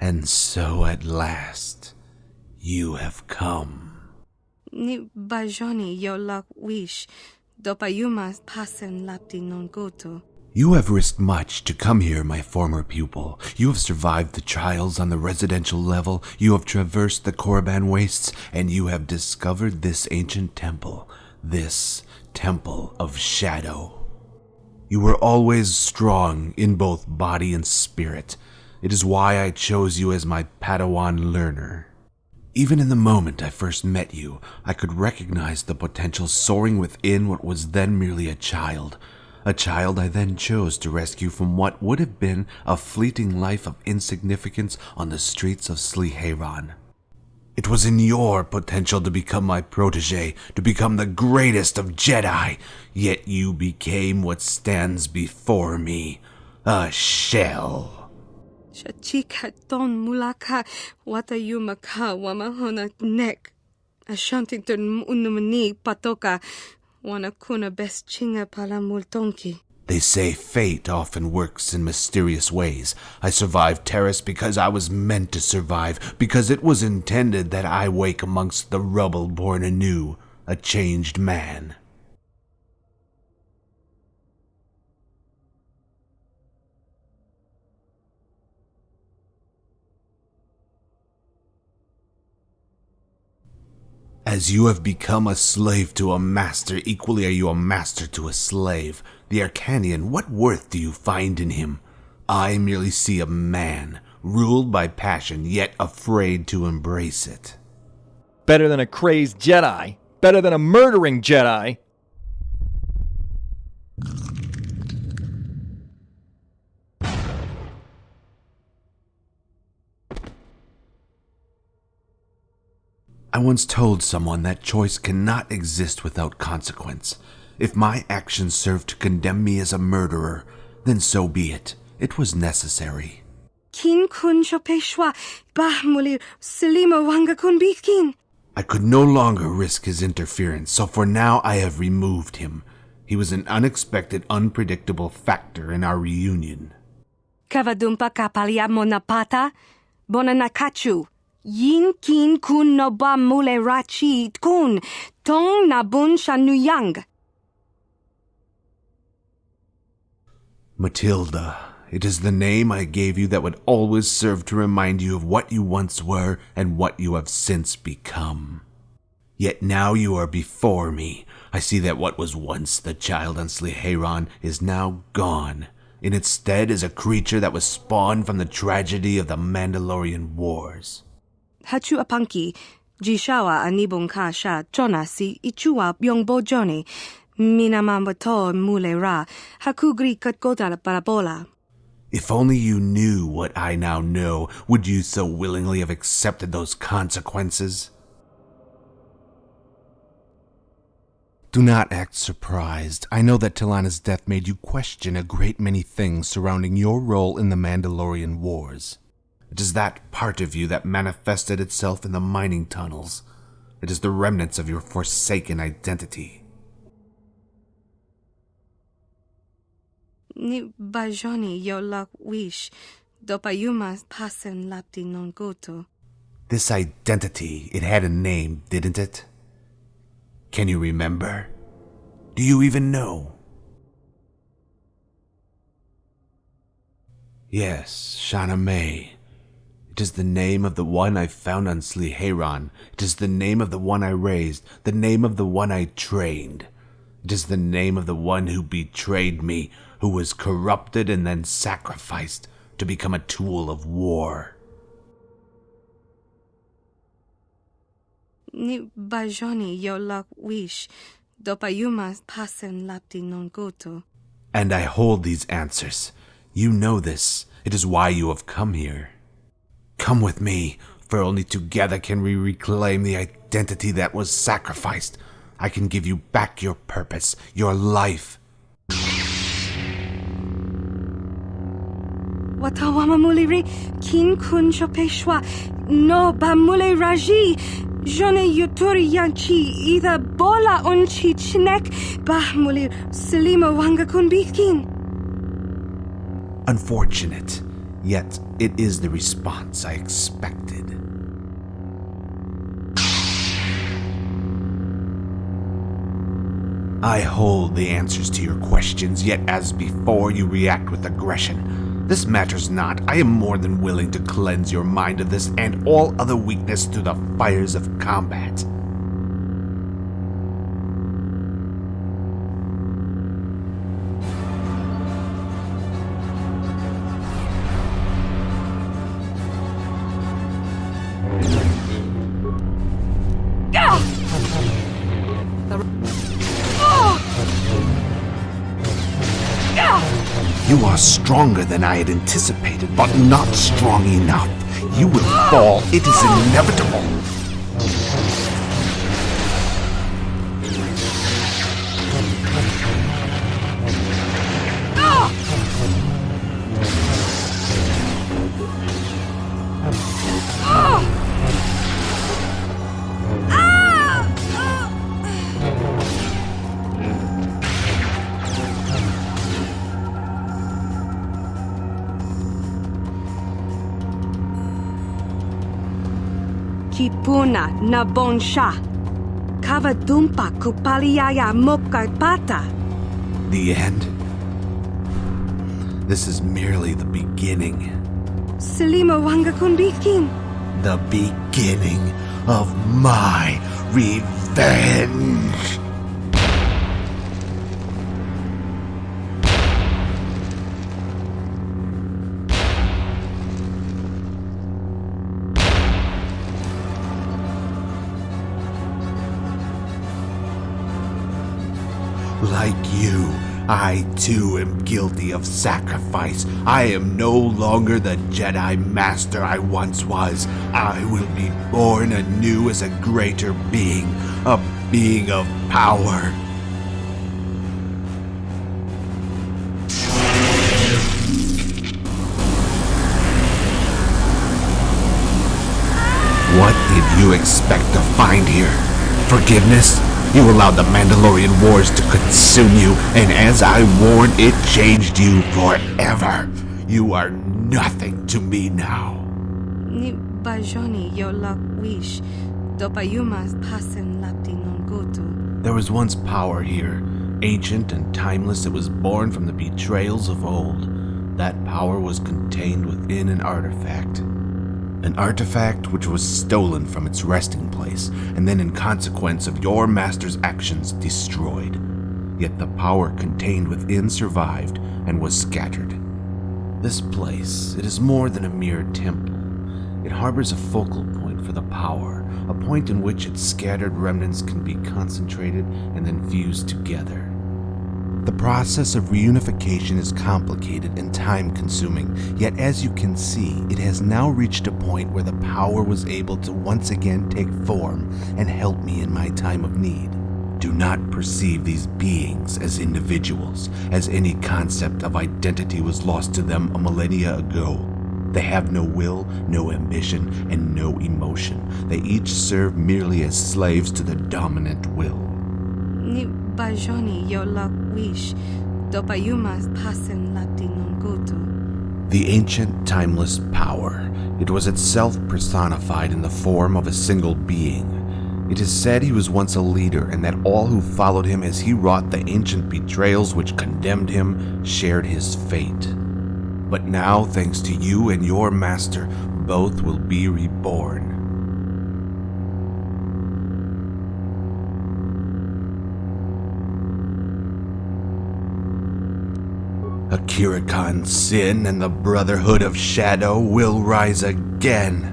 And so at last, you have come. Ni bajoni yo lak wish, dopayuma pasen lapti non goto. You have risked much to come here, my former pupil. You have survived the trials on the residential level, you have traversed the Korriban Wastes, and you have discovered this ancient temple, this Temple of Shadow. You were always strong in both body and spirit. It is why I chose you as my Padawan learner. Even in the moment I first met you, I could recognize the potential soaring within what was then merely a child I then chose to rescue from what would have been a fleeting life of insignificance on the streets of Slieheran. It was in your potential to become my protege, to become the greatest of Jedi, yet you became what stands before me, a shell. Shachika ton mulaka watayumaka wamahona nek. Ashantington unumani patoka wanakuna best chinga pala multonki. They say fate often works in mysterious ways. I survived Terrace because I was meant to survive, because it was intended that I wake amongst the rubble born anew, a changed man. As you have become a slave to a master, equally are you a master to a slave. The Arcanian, what worth do you find in him? I merely see a man, ruled by passion, yet afraid to embrace it. Better than a crazed Jedi. Better than a murdering Jedi. I once told someone that choice cannot exist without consequence. If my actions serve to condemn me as a murderer, then so be it. It was necessary. Kin kun shopeshwa bahmuli silima wanga kun bitkin. I could no longer risk his interference, so for now I have removed him. He was an unexpected, unpredictable factor in our reunion. Kavadumpa kapalia monapata bonanakachu. Yin kin kun no ba mule rachi kun tong nabun shanuyang. Matilda, it is the name I gave you that would always serve to remind you of what you once were and what you have since become. Yet now you are before me. I see that what was once the child on Slieheran is now gone. In its stead is a creature that was spawned from the tragedy of the Mandalorian Wars. Hachu apanki, jishawa anibong kasha chona si ichua byongbo joni, minamambato mule ra, hakugri katgota parabola. If only you knew what I now know, would you so willingly have accepted those consequences? Do not act surprised. I know that Tilana's death made you question a great many things surrounding your role in the Mandalorian Wars. It is that part of you that manifested itself in the mining tunnels. It is the remnants of your forsaken identity. Ni bajoni yo lak wish, dopayuma pasen lapti non goto. This identity, it had a name, didn't it? Can you remember? Do you even know? Yes, Shana May. It is the name of the one I found on Slieheran. It is the name of the one I raised, the name of the one I trained. It is the name of the one who betrayed me, who was corrupted and then sacrificed to become a tool of war. Ni bajoni yo lak wish, dopayuma pasen lapti non goto. And I hold these answers. You know this. It is why you have come here. Come with me, for only together can we reclaim the identity that was sacrificed. I can give you back your purpose, your life. Watawama muliri kin kun shopeshwa no ba mule raji. Jone yuturi yanchi either bola unchi chinek bahmulir silima wanga kun bitkin. Unfortunate. Yet, it is the response I expected. I hold the answers to your questions, yet as before you react with aggression. This matters not. I am more than willing to cleanse your mind of this and all other weakness through the fires of combat. You are stronger than I had anticipated, but not strong enough. You will fall. It is inevitable. Kipuna na bonsha. Kavadumpa kupaliaya mokapata. The end? This is merely the beginning. Selima wanga kunbikin. The beginning of my revenge. Like you, I too am guilty of sacrifice. I am no longer the Jedi Master I once was. I will be born anew as a greater being, a being of power. What did you expect to find here? Forgiveness? You allowed the Mandalorian Wars to consume you, and as I warned, it changed you forever. You are nothing to me now. Ni bajoni yo lak wish. Dopayumas pasen lapti non gotu. There was once power here, ancient and timeless. It was born from the betrayals of old. That power was contained within an artifact. An artifact which was stolen from its resting place, and then in consequence of your master's actions, destroyed. Yet the power contained within survived and was scattered. This place, it is more than a mere temple. It harbors a focal point for the power, a point in which its scattered remnants can be concentrated and then fused together. The process of reunification is complicated and time-consuming, yet as you can see, it has now reached a point where the power was able to once again take form and help me in my time of need. Do not perceive these beings as individuals, as any concept of identity was lost to them a millennia ago. They have no will, no ambition, and no emotion. They each serve merely as slaves to the dominant will. Ni bajoni yo lak wish. Dopayumas pasen lapti non gotu. The ancient, timeless power. It was itself personified in the form of a single being. It is said he was once a leader, and that all who followed him as he wrought the ancient betrayals which condemned him shared his fate. But now, thanks to you and your master, both will be reborn. Akira-Khan Sin and the Brotherhood of Shadow will rise again.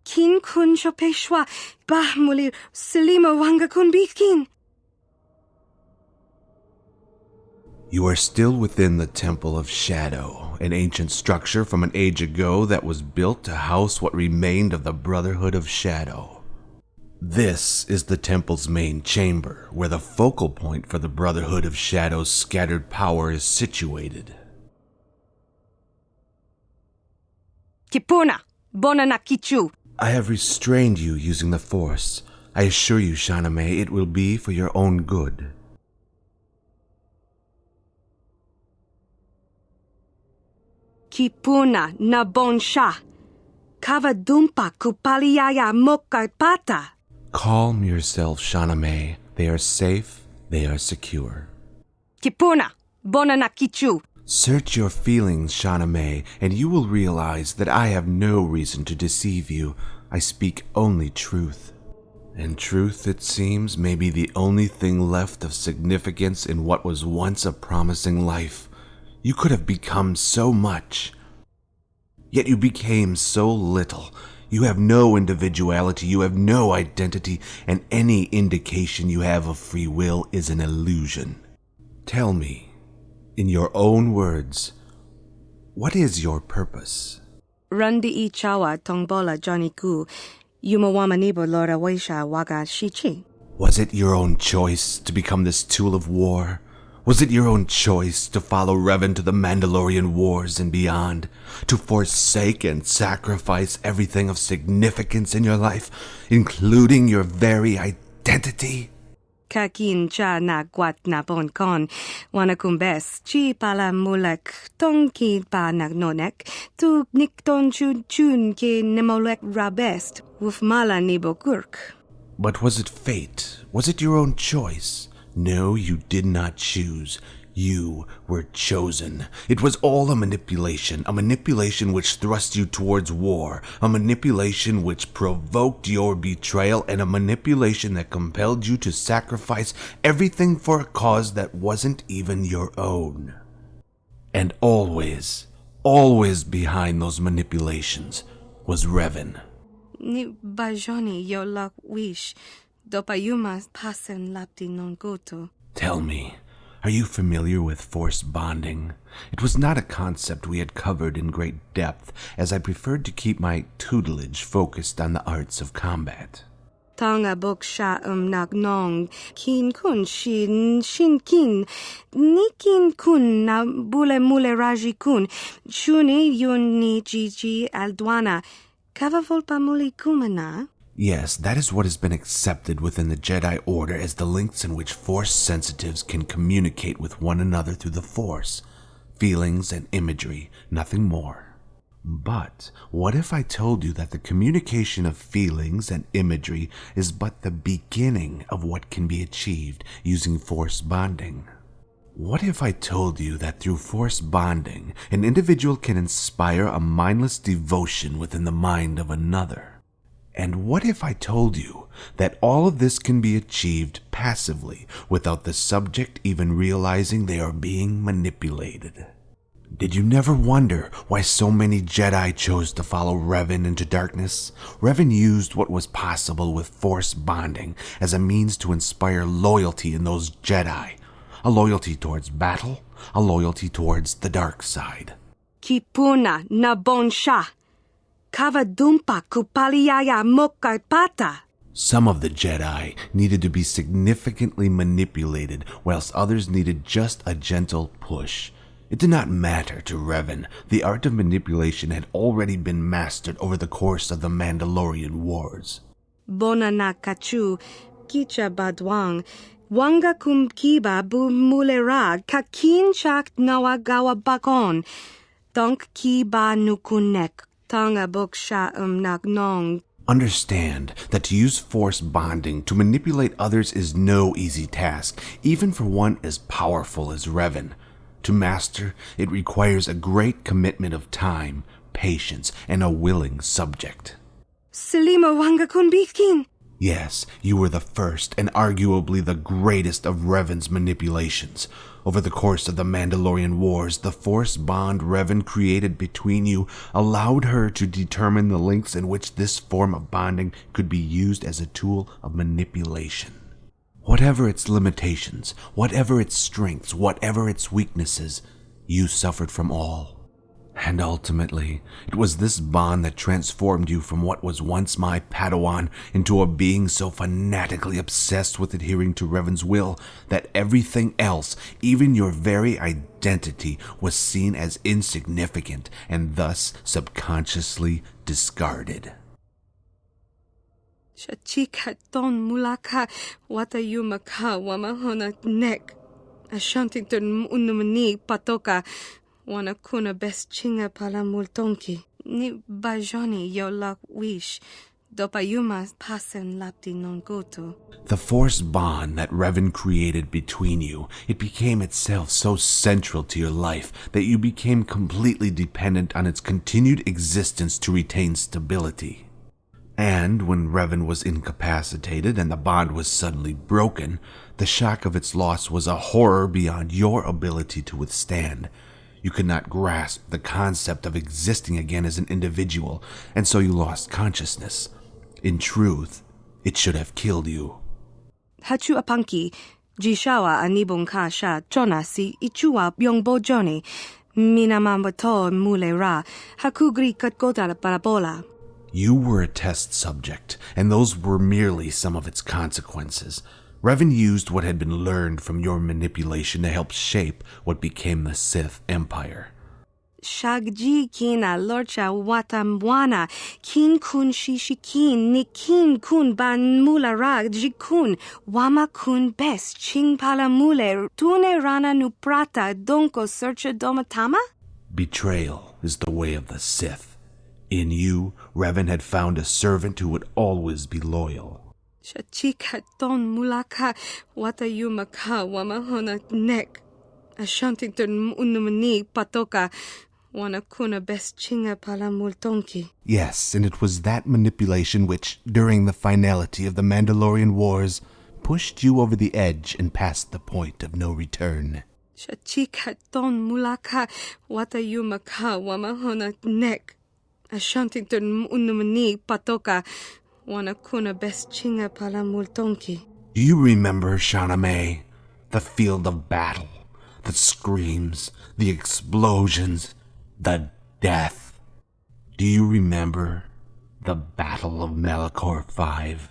Kin kun shopeshwa bahmuli Selima wanga kun bikin. You are still within the Temple of Shadow, an ancient structure from an age ago that was built to house what remained of the Brotherhood of Shadow. This is the temple's main chamber, where the focal point for the Brotherhood of Shadow's scattered power is situated. Kipuna, Bonana Kichu. I have restrained you using the Force. I assure you, Shaname, it will be for your own good. Kipuna na bonsha. Kavadumpa kupaliaya mokarpata. Calm yourself, Shaname. They are safe, they are secure. Kipuna, Bonana Kichu. Search your feelings, Shaname, and you will realize that I have no reason to deceive you. I speak only truth. And truth, it seems, may be the only thing left of significance in what was once a promising life. You could have become so much. Yet you became so little. You have no individuality, you have no identity, and any indication you have of free will is an illusion. Tell me, in your own words, what is your purpose? Randi I chawa tongbola Johnny Ku. Yumawamanibo Lora Waisha Waga Shichi. Was it your own choice to become this tool of war? Was it your own choice to follow Revan to the Mandalorian Wars and beyond? To forsake and sacrifice everything of significance in your life, including your very identity? Kakin cha na guat na bon kon. Wanakumbes chi pala mulek tonki pa nagnonek. Tu nikton chun ke nemolek rabest. Wufmala nibokurk. But was it fate? Was it your own choice? No, you did not choose. You were chosen. It was all a manipulation which thrust you towards war, a manipulation which provoked your betrayal, and a manipulation that compelled you to sacrifice everything for a cause that wasn't even your own. And always behind those manipulations was Revan. Ni bajoni yo lak wish. Dopayuma pasen lapti non goto. Tell me, are you familiar with force bonding? It was not a concept we had covered in great depth, as I preferred to keep my tutelage focused on the arts of combat. Tanga boksha nagnong kin kun shin kin nikin kun na bule mule raji kun shuni yun ni jiji aldwana kavavolpa muli kumana. Yes, that is what has been accepted within the Jedi Order as the links in which Force sensitives can communicate with one another through the Force. Feelings and imagery, nothing more. But what if I told you that the communication of feelings and imagery is but the beginning of what can be achieved using Force bonding? What if I told you that through Force bonding, an individual can inspire a mindless devotion within the mind of another? And what if I told you that all of this can be achieved passively without the subject even realizing they are being manipulated? Did you never wonder why so many Jedi chose to follow Revan into darkness? Revan used what was possible with Force bonding as a means to inspire loyalty in those Jedi. A loyalty towards battle, a loyalty towards the dark side. Kipuna na bonsha. Kavadumpa kupaliaya mokarpata. Some of the Jedi needed to be significantly manipulated, whilst others needed just a gentle push. It did not matter to Revan. The art of manipulation had already been mastered over the course of the Mandalorian Wars. Bonana kachu, kicha badwang, wanga kum kiba bu mulera, kakin chak nawagawa bakon, donk kiba nukunek. Tanga boksha nagnong. Understand that to use Force bonding to manipulate others is no easy task, even for one as powerful as Revan. To master, it requires a great commitment of time, patience, and a willing subject. Selima wanga kunbikin. Yes, you were the first and arguably the greatest of Revan's manipulations. Over the course of the Mandalorian Wars, the Force bond Revan created between you allowed her to determine the links in which this form of bonding could be used as a tool of manipulation. Whatever its limitations, whatever its strengths, whatever its weaknesses, you suffered from all. And ultimately, it was this bond that transformed you from what was once my Padawan into a being so fanatically obsessed with adhering to Revan's will that everything else, even your very identity, was seen as insignificant and thus subconsciously discarded. Shachika ton mulaka watayumaka wamahona nek. Ashantington unumani patoka wanakuna best chinga pala multonki. Ni bajoni yo lak wish. Dopayuma pasen lapti non goto. The force bond that Revan created between you, it became itself so central to your life that you became completely dependent on its continued existence to retain stability. And when Revan was incapacitated and the bond was suddenly broken, the shock of its loss was a horror beyond your ability to withstand. You could not grasp the concept of existing again as an individual, and so you lost consciousness. In truth, it should have killed you. Hachu apanki, jishawa anibong kasha, chona si ichua yongbo joni, minamambato mule ra, hakugri katkota parabola. You were a test subject, and those were merely some of its consequences. Revan used what had been learned from your manipulation to help shape what became the Sith Empire. Shagji kina lorcha watamwana, kin kun shishikin, ni kin kun ban mula ra jikun, wama kun best ching pala mule, tune rana nuprata donko searcha domatama? Betrayal is the way of the Sith. In you, Revan had found a servant who would always be loyal. Shachika ton mulaka watayumaka wamahona nek. Ashantington unumani patoka wanakuna best chinga pala multonki. Yes, and it was that manipulation which, during the finality of the Mandalorian Wars, pushed you over the edge and past the point of no return. Shachika ton mulaka watayumaka wamahona nek. Ashantington unumani patoka wanakuna best chinga pala multonki. Do you remember, Shauna May? The field of battle, the screams, the explosions, the death. Do you remember the Battle of Malachor V?